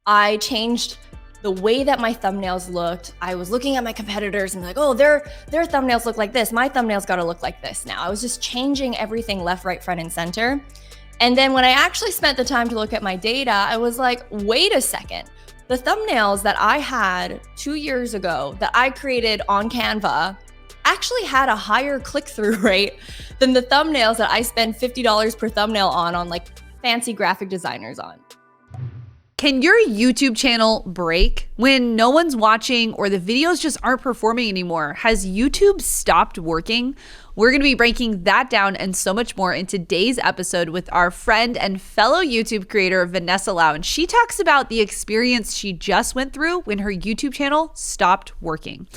I changed the way that my thumbnails looked. I was looking at my competitors and like, oh, their thumbnails look like this. My thumbnails got to look like this now. I was just changing everything left, right, front, and center. And then when I actually spent the time to look at my data, I was like, wait a second. The thumbnails that I had 2 years ago that I created on Canva actually had a higher click-through rate than the thumbnails that I spend $50 per thumbnail on like fancy graphic designers on. Can your YouTube channel break when no one's watching or the videos just aren't performing anymore? Has YouTube stopped working? We're going to be breaking that down and so much more in today's episode with our friend and fellow YouTube creator, Vanessa Lau. And she talks about the experience she just went through when her YouTube channel stopped working.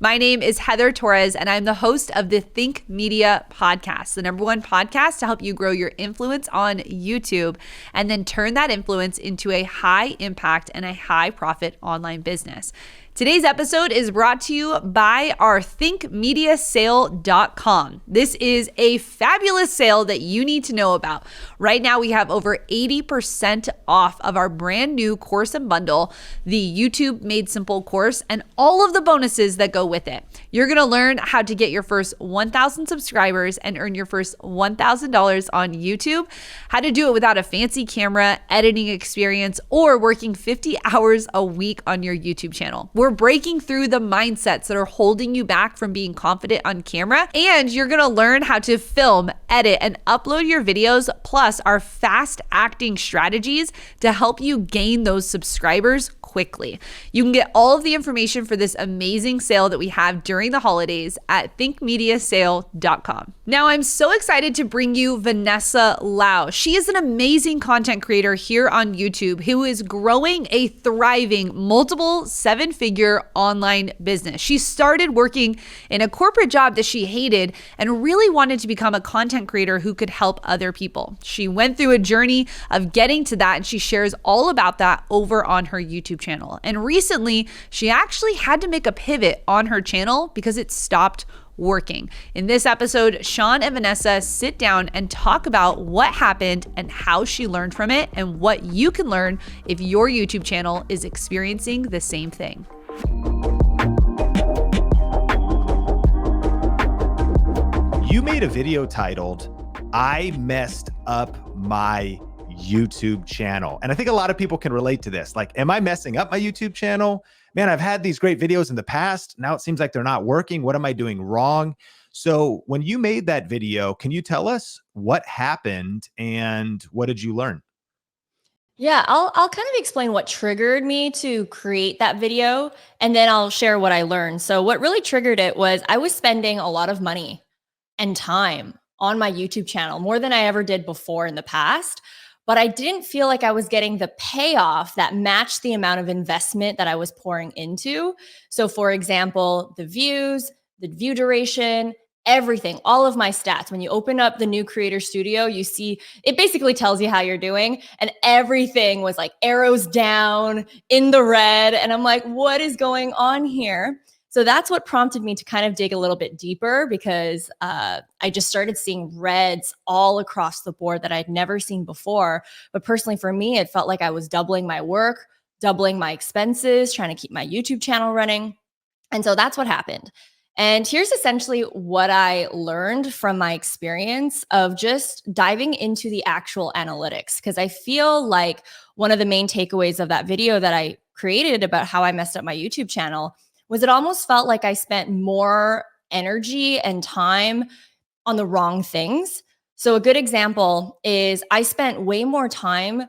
My name is Heather Torres, and I'm the host of the Think Media podcast, the #1 podcast to help you grow your influence on YouTube and then turn that influence into a high impact and a high profit online business. Today's episode is brought to you by our thinkmediasale.com. This is a fabulous sale that you need to know about. Right now, we have over 80% off of our brand new course and bundle, the YouTube Made Simple course, and all of the bonuses that go with it. You're going to learn how to get your first 1,000 subscribers and earn your first $1,000 on YouTube, how to do it without a fancy camera, editing experience, or working 50 hours a week on your YouTube channel. We're breaking through the mindsets that are holding you back from being confident on camera, and you're gonna learn how to film, edit, and upload your videos, plus our fast acting strategies to help you gain those subscribers quickly. You can get all of the information for this amazing sale that we have during the holidays at thinkmediasale.com. Now, I'm so excited to bring you Vanessa Lau. She is an amazing content creator here on YouTube who is growing a thriving multiple seven-figure online business. She started working in a corporate job that she hated and really wanted to become a content creator who could help other people. She went through a journey of getting to that, and she shares all about that over on her YouTube channel. And recently, she actually had to make a pivot on her channel because it stopped working. In this episode, Sean and Vanessa sit down and talk about what happened and how she learned from it and what you can learn if your YouTube channel is experiencing the same thing. You made a video titled, "I Messed Up My YouTube Channel." And I think a lot of people can relate to this. Like, am I messing up my YouTube channel? Man, I've had these great videos in the past. Now it seems like they're not working. What am I doing wrong? So when you made that video, can you tell us what happened and what did you learn? Yeah, I'll kind of explain what triggered me to create that video, and then I'll share what I learned. So what really triggered it was I was spending a lot of money and time on my YouTube channel, more than I ever did before in the past. But I didn't feel like I was getting the payoff that matched the amount of investment that I was pouring into. So for example, the views, the view duration, everything, all of my stats. When you open up the new Creator Studio, you see it basically tells you how you're doing, and everything was like arrows down in the red. And I'm like, what is going on here? So that's what prompted me to kind of dig a little bit deeper, because I just started seeing reds all across the board that I'd never seen before. But personally, for me, it felt like I was doubling my work, doubling my expenses, trying to keep my YouTube channel running. And so that's what happened. And here's essentially what I learned from my experience of just diving into the actual analytics, because I feel like one of the main takeaways of that video that I created about how I messed up my YouTube channel was it almost felt like I spent more energy and time on the wrong things. So a good example is I spent way more time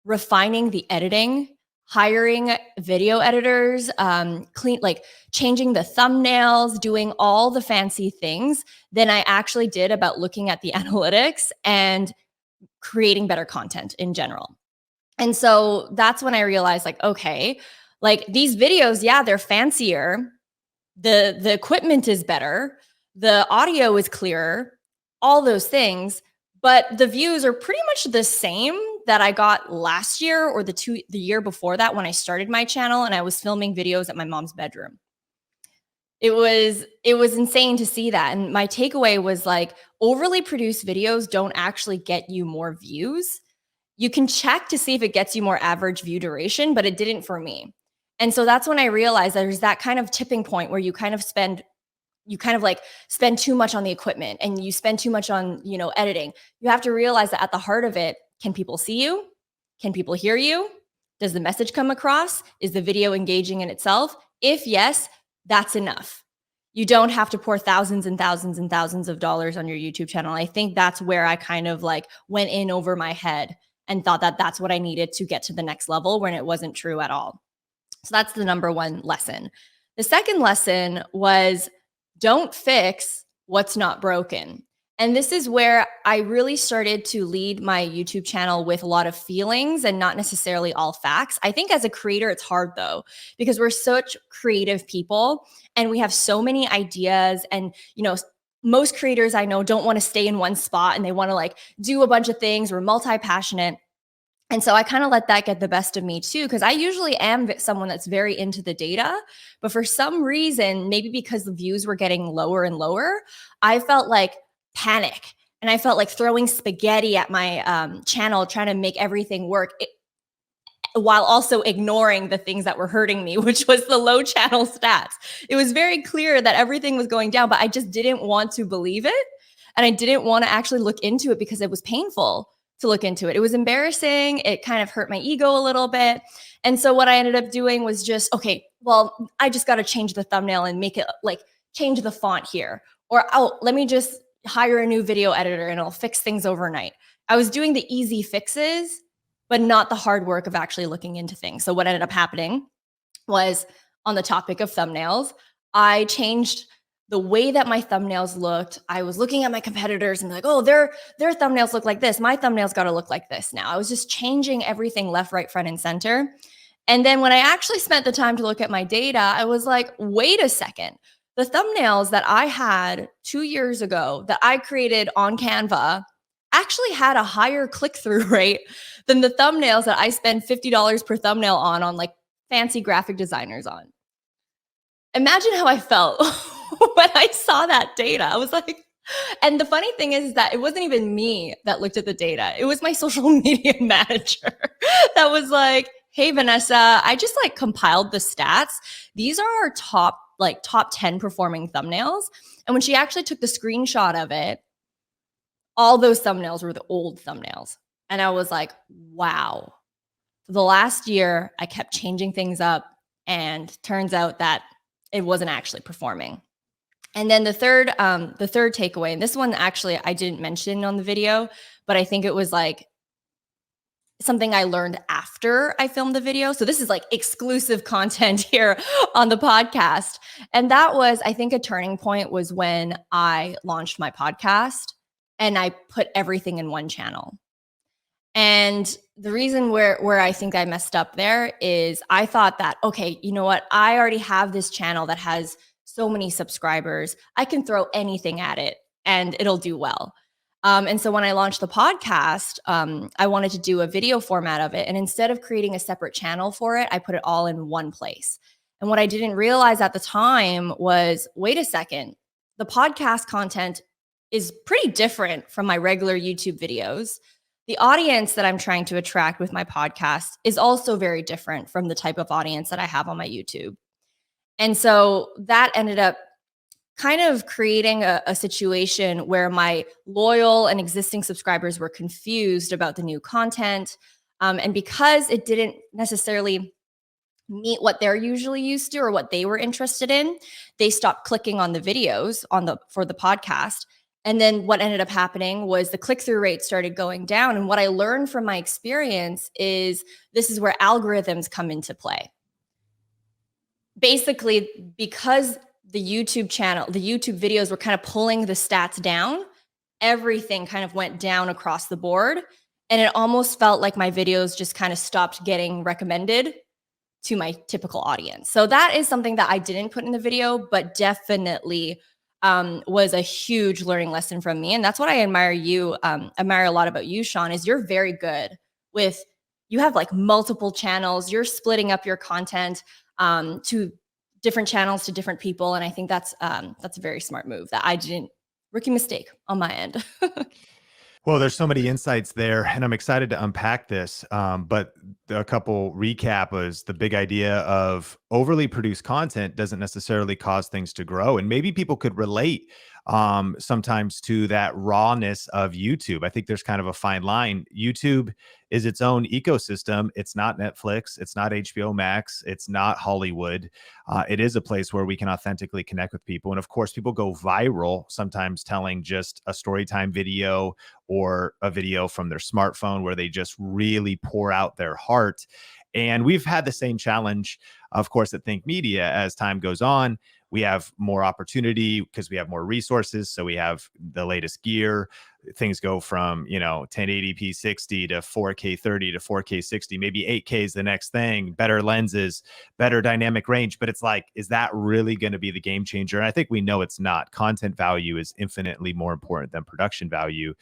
refining the editing, hiring video editors, changing the thumbnails, doing all the fancy things than I actually did about looking at the analytics and creating better content in general. And so that's when I realized, like, okay, like these videos, yeah, they're fancier. The equipment is better. The audio is clearer, all those things, but the views are pretty much the same that I got last year or the year before that when I started my channel and I was filming videos at my mom's bedroom. It was insane to see that. And my takeaway was like, overly produced videos don't actually get you more views. You can check to see if it gets you more average view duration, but it didn't for me. And so that's when I realized there's that kind of tipping point where you kind of like spend too much on the equipment and you spend too much on, editing. You have to realize that at the heart of it, can people see you? Can people hear you? Does the message come across? Is the video engaging in itself? If yes, that's enough. You don't have to pour thousands and thousands and thousands of dollars on your YouTube channel. I think that's where I kind of like went in over my head and thought that that's what I needed to get to the next level when it wasn't true at all. So that's the number one lesson. The second lesson was don't fix what's not broken. And this is where I really started to lead my YouTube channel with a lot of feelings and not necessarily all facts. I think as a creator, it's hard though, because we're such creative people and we have so many ideas. And, most creators I know don't want to stay in one spot and they want to like do a bunch of things. We're multi-passionate. And so I kind of let that get the best of me too, because I usually am someone that's very into the data. But for some reason, maybe because the views were getting lower and lower, I felt like panic. And I felt like throwing spaghetti at my channel, trying to make everything work while also ignoring the things that were hurting me, which was the low channel stats. It was very clear that everything was going down, but I just didn't want to believe it. And I didn't want to actually look into it because it was painful to look into it. It was embarrassing. It kind of hurt my ego a little bit. And so what I ended up doing was just, okay, well, I just got to change the thumbnail and make it like change the font here. Or, oh, let me just hire a new video editor and it'll fix things overnight. I was doing the easy fixes, but not the hard work of actually looking into things. So what ended up happening was on the topic of thumbnails, I changed the way that my thumbnails looked. I was looking at my competitors and like, oh, their thumbnails look like this. My thumbnails got to look like this now. I was just changing everything left, right, front, and center. And then when I actually spent the time to look at my data, I was like, wait a second. The thumbnails that I had 2 years ago that I created on Canva actually had a higher click-through rate than the thumbnails that I spend $50 per thumbnail on like fancy graphic designers on. Imagine how I felt when I saw that data. I was like, and the funny thing is that it wasn't even me that looked at the data. It was my social media manager that was like, hey, Vanessa, I just like compiled the stats. These are our top 10 performing thumbnails. And when she actually took the screenshot of it, all those thumbnails were the old thumbnails. And I was like, wow. For the last year, I kept changing things up and turns out that it wasn't actually performing. And then the third takeaway, and this one actually I didn't mention on the video, but I think it was like something I learned after I filmed the video. So this is like exclusive content here on the podcast. And that was, I think a turning point was when I launched my podcast and I put everything in one channel. And the reason where I think I messed up there is I thought that, okay, you know what? I already have this channel that has so many subscribers. I can throw anything at it and it'll do well. And so when I launched the podcast, I wanted to do a video format of it. And instead of creating a separate channel for it, I put it all in one place. And what I didn't realize at the time was, wait a second, the podcast content is pretty different from my regular YouTube videos. The audience that I'm trying to attract with my podcast is also very different from the type of audience that I have on my YouTube. And so that ended up kind of creating a situation where my loyal and existing subscribers were confused about the new content. And because it didn't necessarily meet what they're usually used to or what they were interested in, they stopped clicking on the videos for the podcast. And then what ended up happening was the click-through rate started going down. And what I learned from my experience is this is where algorithms come into play. Basically, because the YouTube videos were kind of pulling the stats down, everything kind of went down across the board. And it almost felt like my videos just kind of stopped getting recommended to my typical audience. So that is something that I didn't put in the video, but definitely was a huge learning lesson from me. And that's what I admire a lot about you, Sean, is you're very good with, you have like multiple channels, you're splitting up your content to different channels to different people. And I think that's a very smart move that I didn't, rookie mistake on my end. Well, there's so many insights there, and I'm excited to unpack this. But a couple recap was the big idea of overly produced content doesn't necessarily cause things to grow. And maybe people could relate sometimes to that rawness of YouTube. I think there's kind of a fine line. YouTube is its own ecosystem. It's not Netflix. It's not HBO Max. It's not Hollywood. It is a place where we can authentically connect with people. And of course, people go viral sometimes telling just a story time video or a video from their smartphone where they just really pour out their heart. And we've had the same challenge, of course, at Think Media as time goes on. We have more opportunity because we have more resources. So we have the latest gear. Things go from, 1080p 60 to 4K 30 to 4K 60, maybe 8K is the next thing, better lenses, better dynamic range. But it's like, is that really going to be the game changer? And I think we know it's not. Content value is infinitely more important than production value.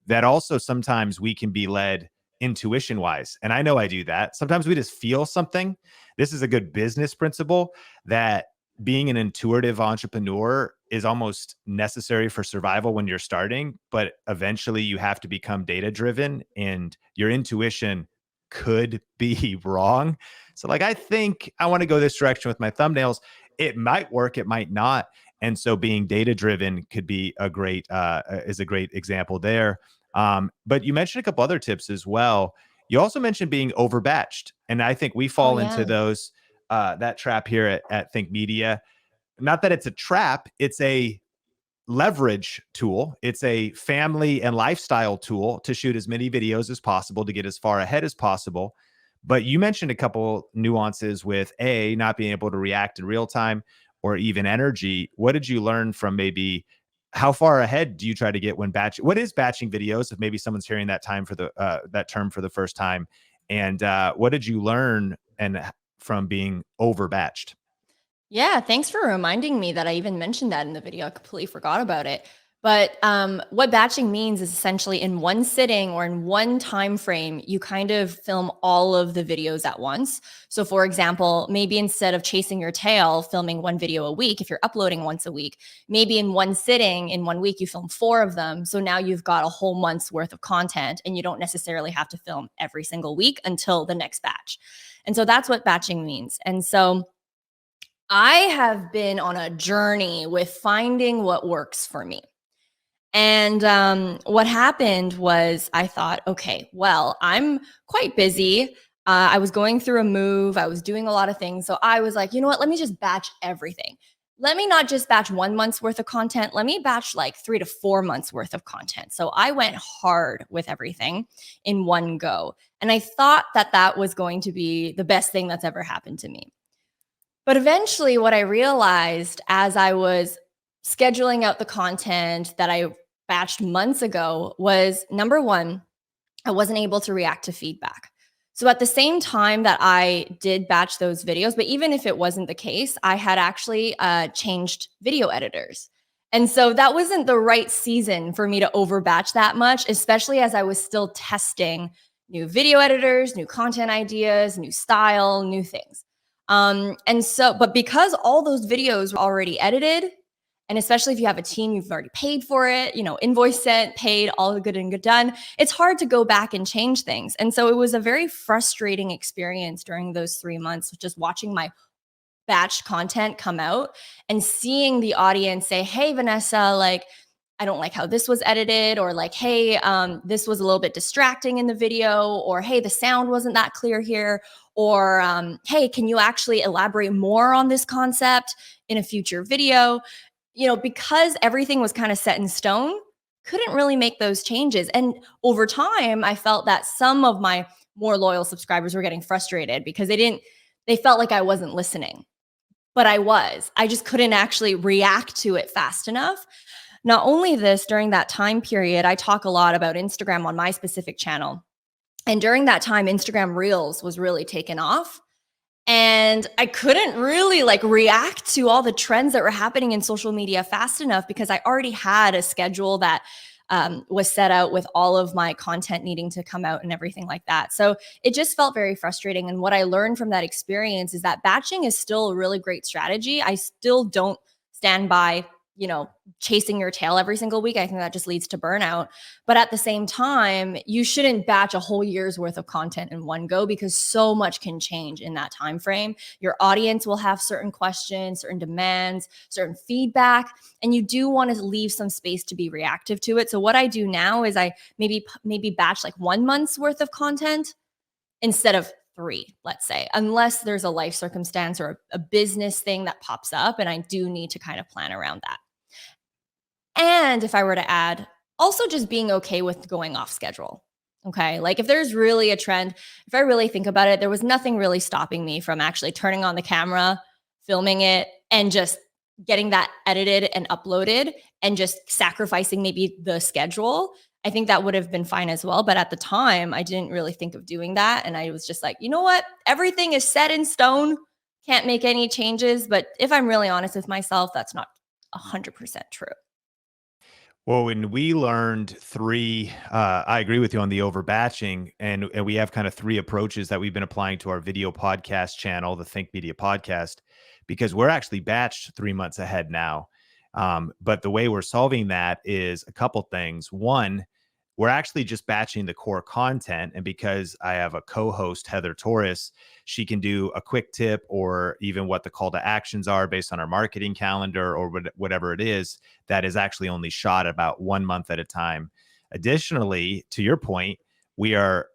That also sometimes we can be led intuition wise. And I know I do that. Sometimes we just feel something. This is a good business principle that being an intuitive entrepreneur is almost necessary for survival when you're starting, but eventually you have to become data driven and your intuition could be wrong. So like, I think I want to go this direction with my thumbnails. It might work, it might not. And so being data driven could be is a great example there. But you mentioned a couple other tips as well. You also mentioned being overbatched. And I think we Oh, fall into yeah. that trap here at Think Media. Not that it's a trap, it's a leverage tool. It's a family and lifestyle tool to shoot as many videos as possible to get as far ahead as possible. But you mentioned a couple nuances with not being able to react in real time or even energy. What did you learn from maybe how far ahead do you try to get when what is batching videos? If maybe someone's hearing that that term for the first time, and what did you learn from being over batched? Yeah, thanks for reminding me that I even mentioned that in the video. I completely forgot about it. But what batching means is essentially in one sitting or in one time frame, you kind of film all of the videos at once. So, for example, maybe instead of chasing your tail, filming one video a week, if you're uploading once a week, maybe in one sitting, in 1 week, you film 4 of them. So now you've got a whole month's worth of content, and you don't necessarily have to film every single week until the next batch. And so that's what batching means. And so I have been on a journey with finding what works for me. And what happened was I thought, okay, well, I'm quite busy. I was going through a move, I was doing a lot of things. So I was like, you know what? Let me just batch everything. Let me not just batch 1 month's worth of content. Let me batch like 3 to 4 months worth of content. So I went hard with everything in one go. And I thought that that was going to be the best thing that's ever happened to me. But eventually, what I realized as I was scheduling out the content that I batched months ago was number one, I wasn't able to react to feedback. So at the same time that I did batch those videos, but even if it wasn't the case, I had actually changed video editors. And so that wasn't the right season for me to overbatch that much, especially as I was still testing new video editors, new content ideas, new style, new things. But because all those videos were already edited, and especially if you have a team, you've already paid for it, invoice sent, paid, all good and good done. It's hard to go back and change things. And so it was a very frustrating experience during those 3 months, just watching my batch content come out and seeing the audience say, "Hey, Vanessa, like, I don't like how this was edited," or like, "Hey, this was a little bit distracting in the video," or "Hey, the sound wasn't that clear here," or "Hey, can you actually elaborate more on this concept in a future video?" Because everything was kind of set in stone, couldn't really make those changes. And over time, I felt that some of my more loyal subscribers were getting frustrated because they felt like I wasn't listening, but I was. I just couldn't actually react to it fast enough. Not only this, during that time period, I talk a lot about Instagram on my specific channel. And during that time, Instagram Reels was really taken off. And I couldn't really react to all the trends that were happening in social media fast enough because I already had a schedule that was set out with all of my content needing to come out and everything like that. So it just felt very frustrating. And what I learned from that experience is that batching is still a really great strategy. I still don't stand by chasing your tail every single week. I think that just leads to burnout. But at the same time, you shouldn't batch a whole year's worth of content in one go, because so much can change in that time frame. Your audience will have certain questions, certain demands, certain feedback, and you do want to leave some space to be reactive to it. So what I do now is I maybe batch like 1 month's worth of content instead of 3, let's say, unless there's a life circumstance or a business thing that pops up, and I do need to kind of plan around that. And if I were to add, also just being okay with going off schedule. Okay. Like if there's really a trend, if I really think about it, there was nothing really stopping me from actually turning on the camera, filming it, and just getting that edited and uploaded, and just sacrificing maybe the schedule. I think that would have been fine as well. But at the time, I didn't really think of doing that. And I was just like, you know what? Everything is set in stone. Can't make any changes. But if I'm really honest with myself, that's not 100% true. Well, when we learned I agree with you on the overbatching, and we have kind of 3 approaches that we've been applying to our video podcast channel, the Think Media Podcast, because we're actually batched 3 months ahead now. But the way we're solving that is a couple things. One, we're actually just batching the core content. And because I have a co-host, Heather Torres, she can do a quick tip or even what the call to actions are based on our marketing calendar or whatever it is, that is actually only shot about 1 month at a time. Additionally, to your point, we are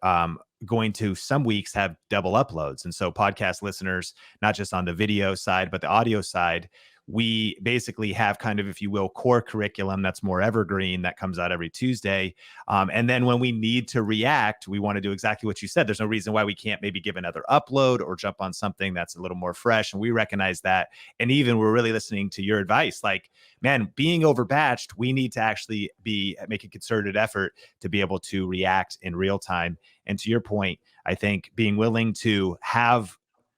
going to some weeks have double uploads. And so podcast listeners, not just on the video side, but the audio side, we basically have kind of, if you will, core curriculum that's more evergreen that comes out every Tuesday. And then when we need to react, we want to do exactly what you said. There's no reason why we can't maybe give another upload or jump on something that's a little more fresh. And we recognize that. And even we're really listening to your advice. Like, man, being overbatched, we need to actually make a concerted effort to be able to react in real time. And to your point, I think being willing to have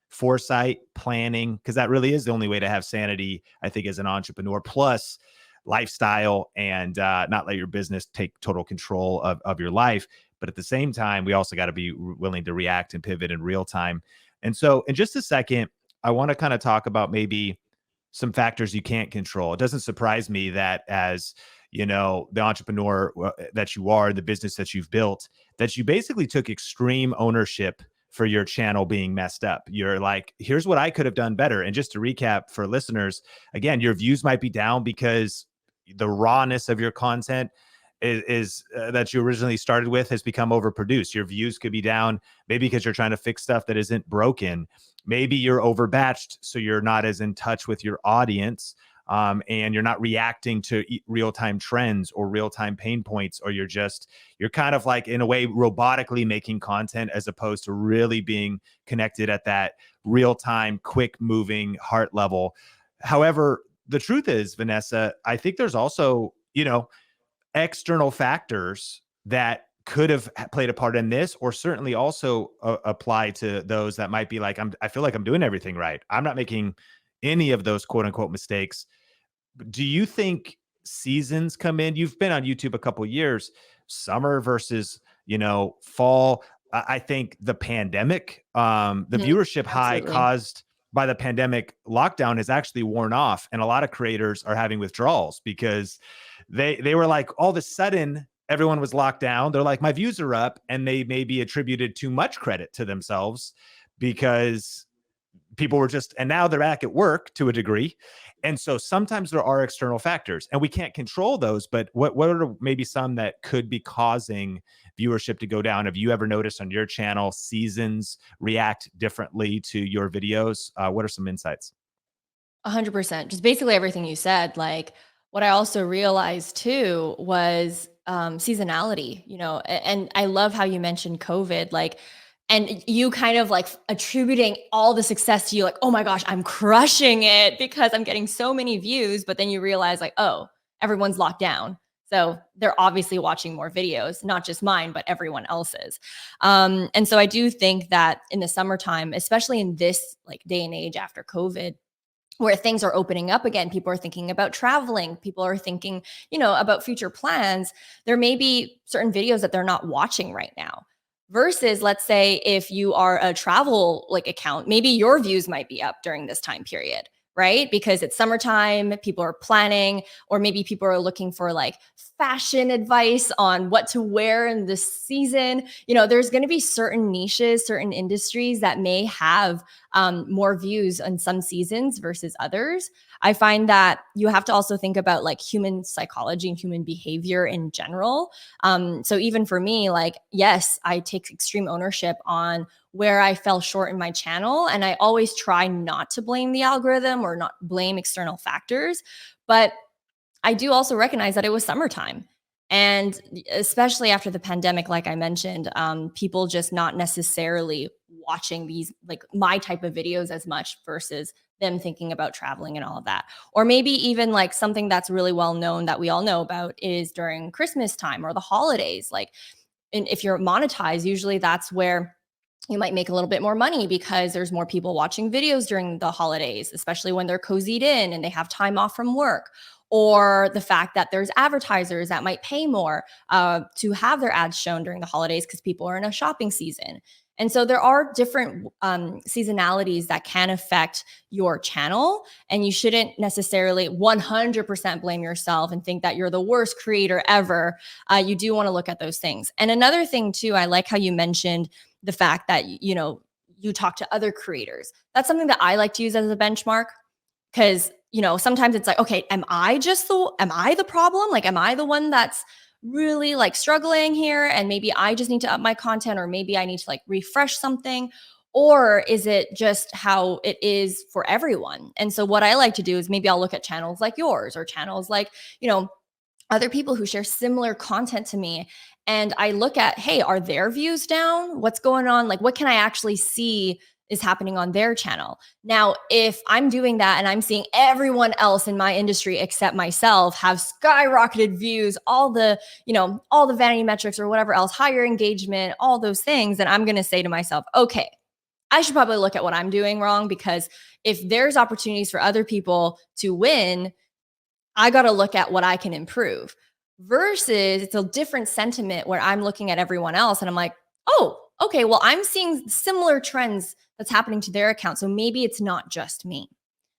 foresight, planning, because that really is the only way to have sanity, I think, as an entrepreneur, plus lifestyle, and not let your business take total control of your life. But at the same time, we also got to be willing to react and pivot in real time. And so in just a second, I want to kind of talk about maybe some factors you can't control. It doesn't surprise me that as the entrepreneur that you are, the business that you've built, that you basically took extreme ownership for your channel being messed up. You're like, here's what I could have done better. And just to recap for listeners, again, your views might be down because the rawness of your content is that you originally started with has become overproduced. Your views could be down maybe because you're trying to fix stuff that isn't broken. Maybe you're overbatched, so you're not as in touch with your audience. And you're not reacting to real-time trends or real-time pain points, or you're kind of like, in a way, robotically making content as opposed to really being connected at that real-time, quick-moving heart level. However, the truth is, Vanessa, I think there's also, external factors that could have played a part in this, or certainly also apply to those that might be like, I feel like I'm doing everything right. I'm not making any of those quote unquote mistakes. Do you think seasons come in? You've been on YouTube a couple of years, summer versus, fall. I think the pandemic, the viewership high caused by the pandemic lockdown has actually worn off. And a lot of creators are having withdrawals because they were like, all of a sudden, everyone was locked down. They're like, my views are up. And they maybe attributed too much credit to themselves because people were and now they're back at work to a degree. And so sometimes there are external factors and we can't control those, but what are maybe some that could be causing viewership to go down? Have you ever noticed on your channel seasons react differently to your videos? What are some insights? 100%. Just basically everything you said. Like, what I also realized too was seasonality, and I love how you mentioned COVID, and you kind of like attributing all the success to you, like, oh my gosh, I'm crushing it because I'm getting so many views. But then you realize like, oh, everyone's locked down. So they're obviously watching more videos, not just mine, but everyone else's. And so I do think that in the summertime, especially in this like day and age after COVID, where things are opening up again, people are thinking about traveling, people are thinking, about future plans. There may be certain videos that they're not watching right now. Versus, let's say, if you are a travel account, maybe your views might be up during this time period, right? Because it's summertime, people are planning, or maybe people are looking for like fashion advice on what to wear in this season. There's going to be certain niches, certain industries that may have more views in some seasons versus others. I find that you have to also think about like human psychology and human behavior in general. So even for me, like, yes, I take extreme ownership on where I fell short in my channel. And I always try not to blame the algorithm or not blame external factors. But I do also recognize that it was summertime. And especially after the pandemic, like I mentioned, people just not necessarily watching these, like my type of videos as much versus them thinking about traveling and all of that. Or maybe even like something that's really well known that we all know about is during Christmas time or the holidays. Like, and if you're monetized, usually that's where you might make a little bit more money because there's more people watching videos during the holidays, especially when they're cozied in and they have time off from work. Or the fact that there's advertisers that might pay more to have their ads shown during the holidays because people are in a shopping season. And so there are different seasonalities that can affect your channel. And you shouldn't necessarily 100% blame yourself and think that you're the worst creator ever. You do want to look at those things. And another thing, too, I like how you mentioned the fact that, you talk to other creators. That's something that I like to use as a benchmark because, sometimes it's like, okay, am I the problem? Like, am I the one that's really like struggling here? And maybe I just need to up my content, or maybe I need to like refresh something. Or is it just how it is for everyone? And so what I like to do is maybe I'll look at channels like yours or channels like, other people who share similar content to me. And I look at, hey, are their views down? What's going on? Like, what can I actually see is happening on their channel? Now, if I'm doing that and I'm seeing everyone else in my industry except myself have skyrocketed views, all the vanity metrics or whatever else, higher engagement, all those things, then I'm going to say to myself, okay, I should probably look at what I'm doing wrong, because if there's opportunities for other people to win, I got to look at what I can improve. Versus it's a different sentiment where I'm looking at everyone else and I'm like, oh, okay, well, I'm seeing similar trends that's happening to their account. So maybe it's not just me.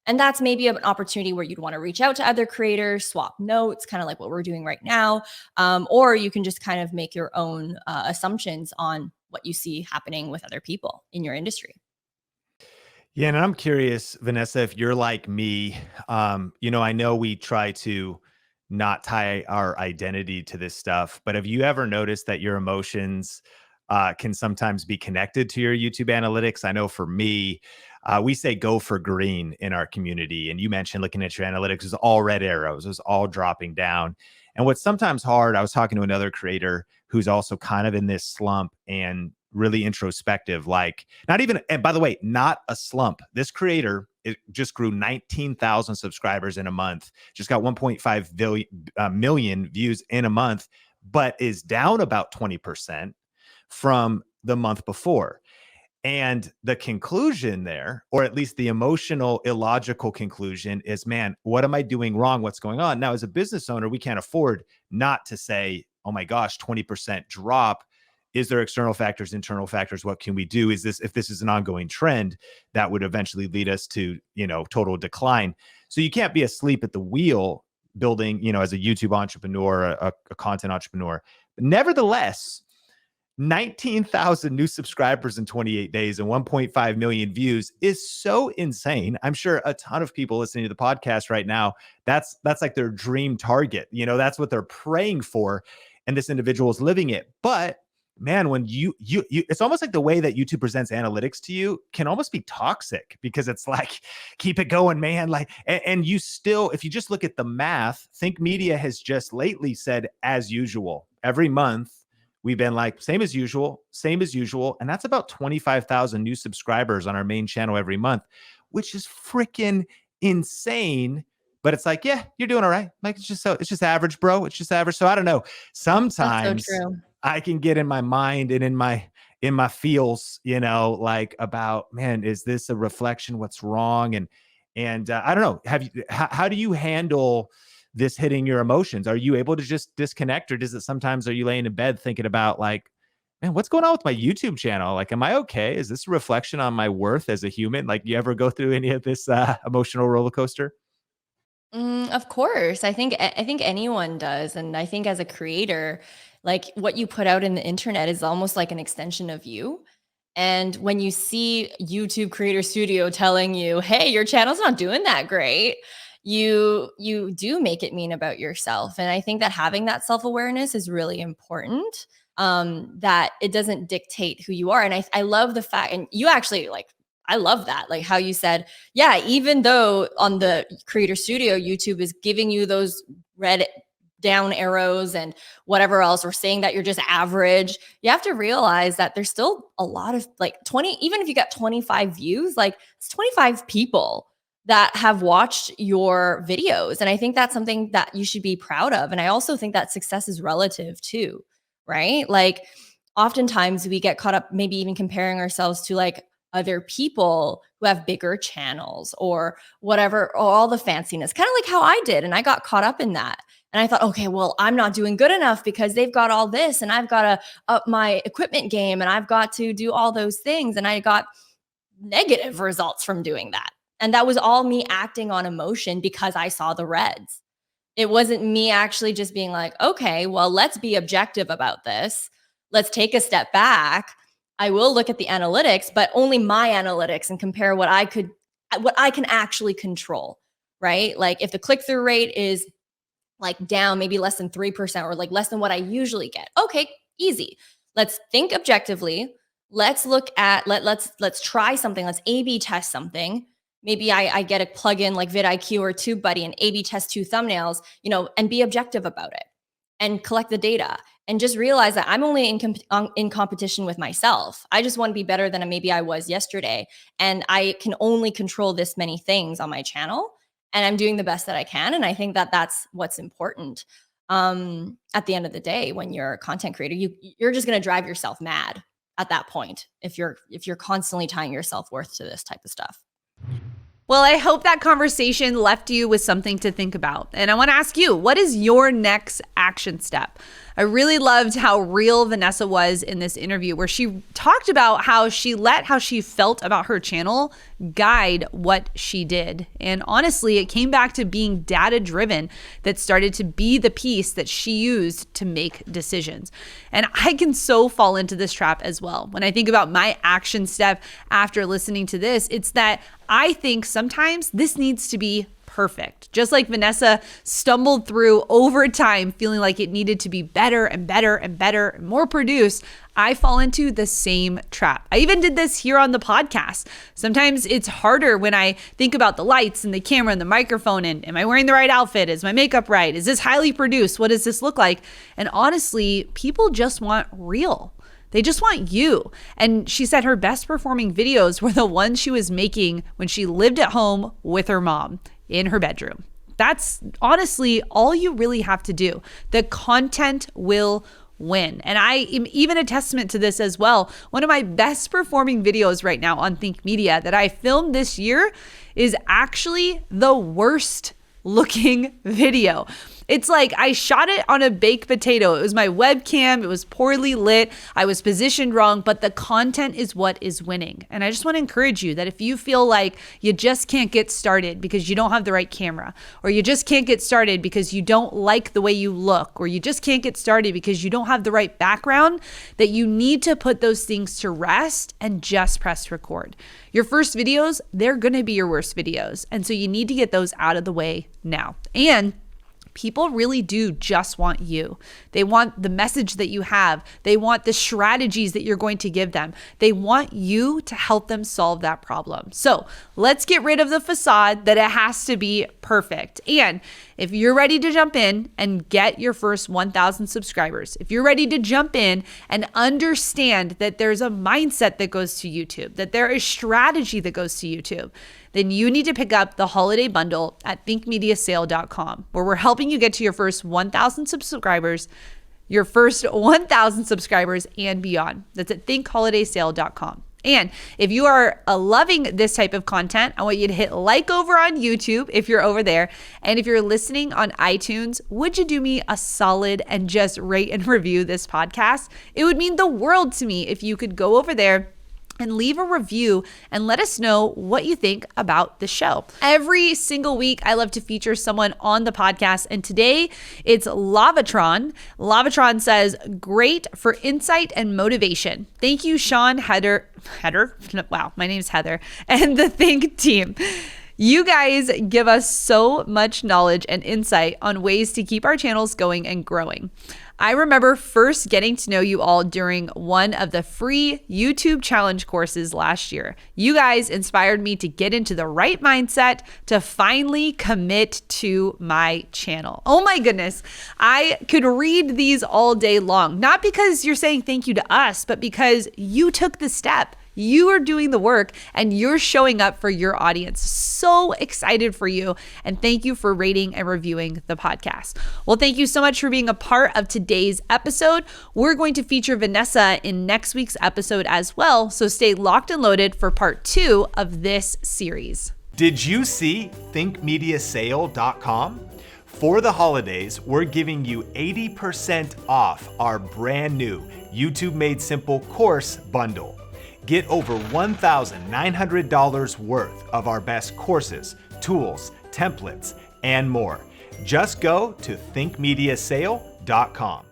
And that's maybe an opportunity where you'd want to reach out to other creators, swap notes, kind of like what we're doing right now. Or you can just kind of make your own assumptions on what you see happening with other people in your industry. Yeah, and I'm curious, Vanessa, if you're like me. I know we try to not tie our identity to this stuff, but have you ever noticed that your emotions can sometimes be connected to your YouTube analytics? I know for me, we say go for green in our community. And you mentioned looking at your analytics, it was all red arrows, it was all dropping down. And what's sometimes hard, I was talking to another creator who's also kind of in this slump and really introspective, like not even, and by the way, not a slump. This creator, it just grew 19,000 subscribers in a month, just got 1.5 million views in a month, but is down about 20% from the month before. And the conclusion there, or at least the emotional, illogical conclusion is, man, what am I doing wrong? What's going on? Now, as a business owner, we can't afford not to say, oh my gosh, 20% drop. Is there external factors, internal factors? What can we do? Is this, if this is an ongoing trend, that would eventually lead us to, total decline. So you can't be asleep at the wheel building, as a YouTube entrepreneur, a content entrepreneur. But nevertheless, 19,000 new subscribers in 28 days and 1.5 million views is so insane. I'm sure a ton of people listening to the podcast right now, that's like their dream target. That's what they're praying for. And this individual is living it. But man, when you it's almost like the way that YouTube presents analytics to you can almost be toxic, because it's like, keep it going, man. Like, and you still, if you just look at the math, Think Media has just lately said, as usual, every month, we've been like, same as usual. And that's about 25,000 new subscribers on our main channel every month, which is freaking insane. But it's like, yeah, you're doing all right. Like, it's just average, bro. It's just average. So I don't know. Sometimes That's so true. I can get in my mind and in my feels, like about, man, is this a reflection? What's wrong? And I don't know. How do you handle this hitting your emotions? Are you able to just disconnect, or does it sometimes, are you laying in bed thinking about like, man, what's going on with my YouTube channel? Like, am I okay? Is this a reflection on my worth as a human? Like, you ever go through any of this emotional roller coaster? Of course. I think anyone does. And I think as a creator, like what you put out in the internet is almost like an extension of you. And when you see YouTube Creator Studio telling you, "Hey, your channel's not doing that great," you do make it mean about yourself. And I think that having that self-awareness is really important. That it doesn't dictate who you are. And I love the fact, and you actually like, I love that, like how you said, yeah, even though on the Creator Studio, YouTube is giving you those red down arrows and whatever else, or saying that you're just average, you have to realize that there's still a lot of like 20, even if you got 25 views, like it's 25 people that have watched your videos. And I think that's something that you should be proud of. And I also think that success is relative too, right? Like oftentimes we get caught up maybe even comparing ourselves to like other people who have bigger channels or whatever, or all the fanciness, kind of like how I did. And I got caught up in that. And I thought, okay, well, I'm not doing good enough because they've got all this and I've got to up my equipment game and I've got to do all those things. And I got negative results from doing that. And that was all me acting on emotion because I saw the reds. It wasn't me actually just being like, okay, well, let's be objective about this. Let's take a step back. I will look at the analytics, but only my analytics, and compare what I can actually control, right? Like if the click-through rate is like down maybe less than 3% or like less than what I usually get. Okay, easy. Let's think objectively. Let's look at let's try something. Let's A/B test something. Maybe I get a plugin like vidIQ or TubeBuddy and A/B test 2 thumbnails, and be objective about it and collect the data and just realize that I'm only in competition with myself. I just want to be better than maybe I was yesterday, and I can only control this many things on my channel, and I'm doing the best that I can. And I think that that's what's important. At the end of the day, when you're a content creator, you're just going to drive yourself mad at that point if you're constantly tying your self-worth to this type of stuff. Well, I hope that conversation left you with something to think about. And I want to ask you, what is your next action step? I really loved how real Vanessa was in this interview, where she talked about how she let how she felt about her channel guide what she did. And honestly, it came back to being data-driven that started to be the piece that she used to make decisions. And I can so fall into this trap as well. When I think about my action step after listening to this, it's that I think sometimes this needs to be perfect. Just like Vanessa stumbled through over time, feeling like it needed to be better and better and better and more produced, I fall into the same trap. I even did this here on the podcast. Sometimes it's harder when I think about the lights and the camera and the microphone and am I wearing the right outfit? Is my makeup right? Is this highly produced? What does this look like? And honestly, people just want real. They just want you. And she said her best performing videos were the ones she was making when she lived at home with her mom in her bedroom. That's honestly all you really have to do. The content will win. And I am even a testament to this as well. One of my best performing videos right now on Think Media that I filmed this year is actually the worst looking video. It's like I shot it on a baked potato. It was my webcam. It was poorly lit. I was positioned wrong, but the content is what is winning. And I just want to encourage you that if you feel like you just can't get started because you don't have the right camera, or you just can't get started because you don't like the way you look, or you just can't get started because you don't have the right background, that you need to put those things to rest and just press record. Your first videos, they're going to be your worst videos. And so you need to get those out of the way now. And people really do just want you. They want the message that you have. They want the strategies that you're going to give them. They want you to help them solve that problem. So let's get rid of the facade that it has to be perfect. And if you're ready to jump in and get your first 1,000 subscribers, if you're ready to jump in and understand that there's a mindset that goes to YouTube, that there is strategy that goes to YouTube, then you need to pick up the holiday bundle at thinkmediasale.com, where we're helping you get to your first 1,000 subscribers, and beyond. That's at thinkholidaySale.com. And if you are loving this type of content, I want you to hit like over on YouTube if you're over there. And if you're listening on iTunes, would you do me a solid and just rate and review this podcast? It would mean the world to me if you could go over there and leave a review and let us know what you think about the show. Every single week, I love to feature someone on the podcast. And today it's Lavatron. Lavatron says, great for insight and motivation. Thank you, Sean, Heather. Wow, my name's Heather. And the Think team. You guys give us so much knowledge and insight on ways to keep our channels going and growing. I remember first getting to know you all during one of the free YouTube challenge courses last year. You guys inspired me to get into the right mindset to finally commit to my channel. Oh my goodness. I could read these all day long, not because you're saying thank you to us, but because you took the step. You are doing the work and you're showing up for your audience. So excited for you. And thank you for rating and reviewing the podcast. Well, thank you so much for being a part of today's episode. We're going to feature Vanessa in next week's episode as well. So stay locked and loaded for part 2 of this series. Did you see thinkmediasale.com? For the holidays, we're giving you 80% off our brand new YouTube Made Simple course bundle. Get over $1,900 worth of our best courses, tools, templates, and more. Just go to thinkmediasale.com.